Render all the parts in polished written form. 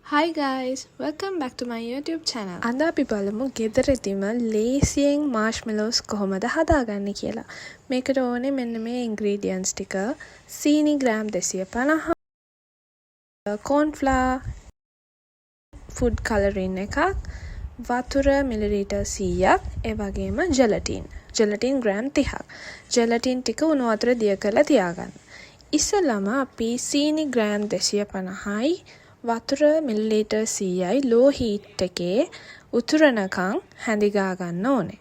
Hi guys, welcome back to my YouTube channel. අද අපි බලමු ගෙදරදීම ලේසියෙන් marshmallows කොහොමද හදාගන්නේ කියලා. මේකට ඕනේ මෙන්න මේ ingredients ටික. සීනි gram 250, corn flour, food coloring එකක්, වතුර මිලිලීටර් 100ක්, ඒ වගේම gelatin. gelatin ග්‍රෑම් 30ක්. gelatin ටික උණු වතුර දිය කරලා තියාගන්න. ඉස්සෙල්ලාම අපි සීනි ග්‍රෑම් 250යි වතුර මිලිලීටර් 100යි ලෝ හීට් එකේ උතුරනකම් හැඳිගා ගන්න ඕනේ.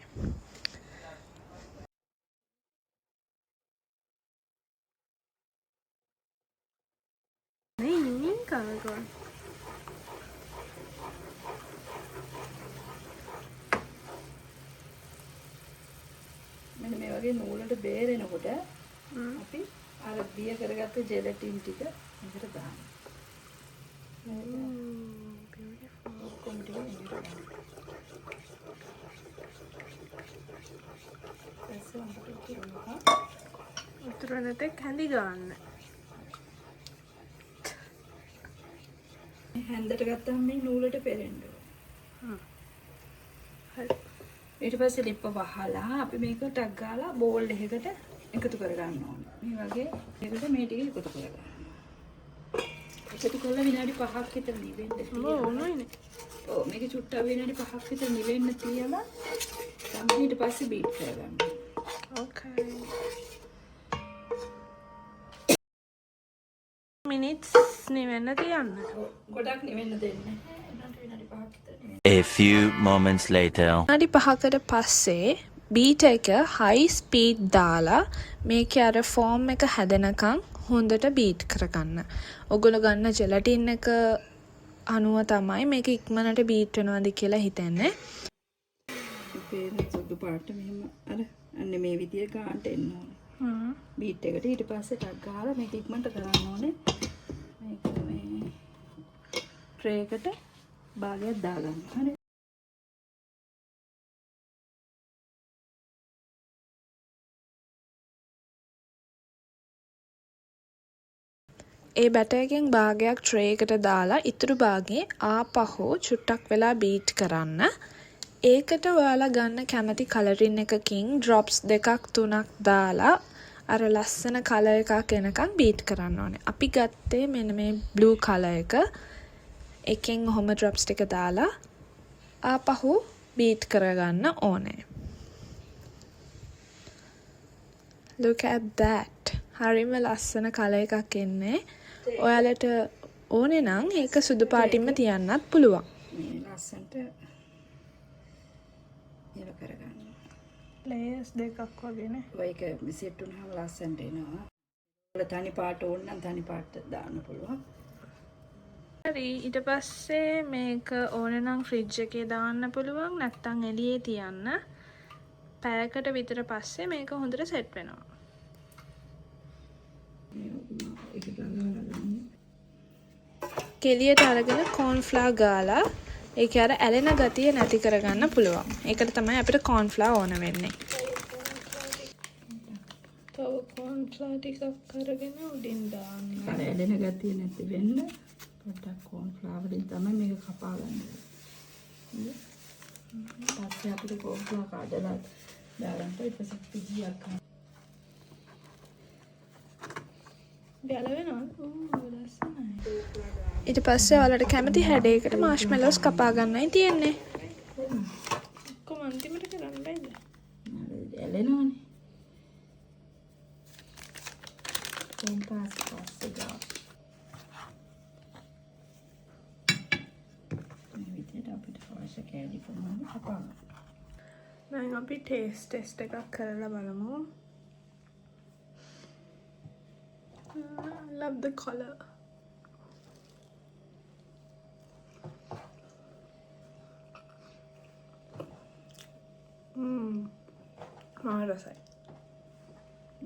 මෙන්න මේ වගේ නූලට බේරෙනකොට අපි අර දිය කරගත්ත ජෙලටින් ටික මෙතන දානවා. ඔක්කොම ටික මෙතන දානවා. උතුරන තෙක් හැඳි ගන්න. හැන්දට ගත්තාම මේ නූලට පෙරෙන්න ඕනේ. හරි. ඊට පස්සේ ලිප්ප වහලා අපි මේක ටක් ගාලා බෝල් එකකට එකතු කරගන්න ඕනේ. මේ වගේ එකකට මේ ටික එකතු කරගන්න. එකතු කරලා විනාඩි 5ක් විතර නිවෙන්න තියලා. ඕනයිනේ. ඔව් මේක චුට්ටක් විනාඩි 5ක් විතර නිවෙන්න තියලා තමයි ඊට පස්සේ බීට් කරගන්න. Okay. minutes නිවෙන්න තියන්න. ගොඩක් නිවෙන්න දෙන්නේ. විනාඩි 5ක් විතර නිවෙන්න. A few moments later. විනාඩි 5කට පස්සේ බීට් එක high speed දාලා මේකේ අර ෆෝම් එක හැදෙනකන් හොඳට බීට් කරගන්න. ඔගොල්ලෝ ගන්න ජෙලටින් එක අනුව තමයි මේක ඉක්මනට බීට් වෙනවද කියලා හිතන්නේ. මේ සුදු පාට මෙහෙම අර අන්න මේ විදිය ගන්නට එන්න ඕනේ. බීට් එකට ඊට පස්සේ ටක් ගහලා මේක ඉක්මනට කරන්න ඕනේ. මේක මේ ට්‍රේ එකට භාගයක් දාගන්න. හරි. ඒ බැටර් එකෙන් භාගයක් ට්‍රේ එකට දාලා ඉතුරු භාගේ ආපහු චුට්ටක් වෙලා බීට් කරන්න. ඒකට ඔයාලා ගන්න කැමති කලරින් එකකින් ඩ්‍රොප්ස් 2ක් 3ක් දාලා අර ලස්සන කලර් එකක් එනකන් බීට් කරන්න ඕනේ. අපි ගත්තේ මෙන්න මේ බ්ලූ කලර් එක. එකෙන් ඔහොම ඩ්‍රොප්ස් ටික දාලා ආපහු බීට් කරගන්න ඕනේ. Look at that. හරිම ලස්සන කලර් එකක් එන්නේ. ඔයාලට ඕනේ නම් ඒක සුදු පාටින්ම තියන්නත් පුළුවන්. මේ ලස්සනට ඉර කරගන්න. ලේයර්ස් දෙකක් වගේනේ. ඔයක සෙට් වුණාම ලස්සනට එනවා. ඔයාලා තනි පාට ඕන නම් තනි පාට දාන්න පුළුවන්. හරි ඊට පස්සේ මේක ඕනේ නම් ෆ්‍රිජ් එකේ දාන්න පුළුවන් නැත්නම් එළියේ තියන්න. පැයකට විතර පස්සේ මේක හොඳට සෙට් වෙනවා. කෙලියට අරගෙන corn flour ගාලා ඒක අර ඇලෙන ගතිය නැති කරගන්න පුළුවන්. ඒකට තමයි අපිට corn flour ඕන වෙන්නේ. තව corn flour ටිකක් අරගෙන උඩින් දාන්න. අර ඇලෙන ගතිය නැති වෙන්න පොඩ්ඩක් corn flour වලින් තමයි මේක කපා ගන්න. පස්සේ අපිට corn flour කඩලා දාගන්න ඊපස්සේ පිටියක් ගන්න. ඊට පස්සේ ඔයාලට කැමති හැඩයකට මාෂ්මෙලෝස් කපා ගන්නයි තියෙන්නේ. කොහොම අන්තිමට කරන්න බෑද? ඇලෙනවනේ. කොම් පස්සේ ගා. මේ විදිහට අපිට අවශ්‍ය කැලි ප්‍රමාණය කපා ගන්න. දැන් අපි ටෙස්ට් එකක් කරලා බලමු. I love the color. මාරසයි.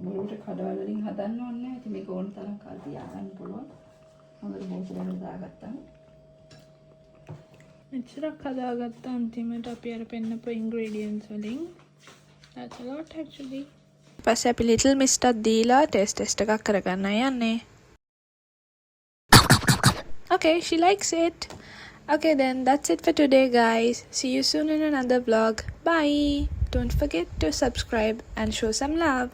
බෝලට කඩවල වලින් හදන්න ඕනේ නැහැ. ඉතින් මේක ඕන තරම් කල් තියාගන්න පුළුවන්. හොඳට බෝතලෙට දාගත්තා. මෙච්චරක් හදාගත්ත අන්තිමට අපි අර පෙන්නපු ingredients වලින් that's a lot actually. පස්සේ අපි little mist එකක් දීලා ටෙස්ට් එකක් කරගන්න යන්නේ. Okay, she likes it. Okay then, that's it for today guys. See you soon in another vlog. Bye. Don't forget to subscribe and show some love.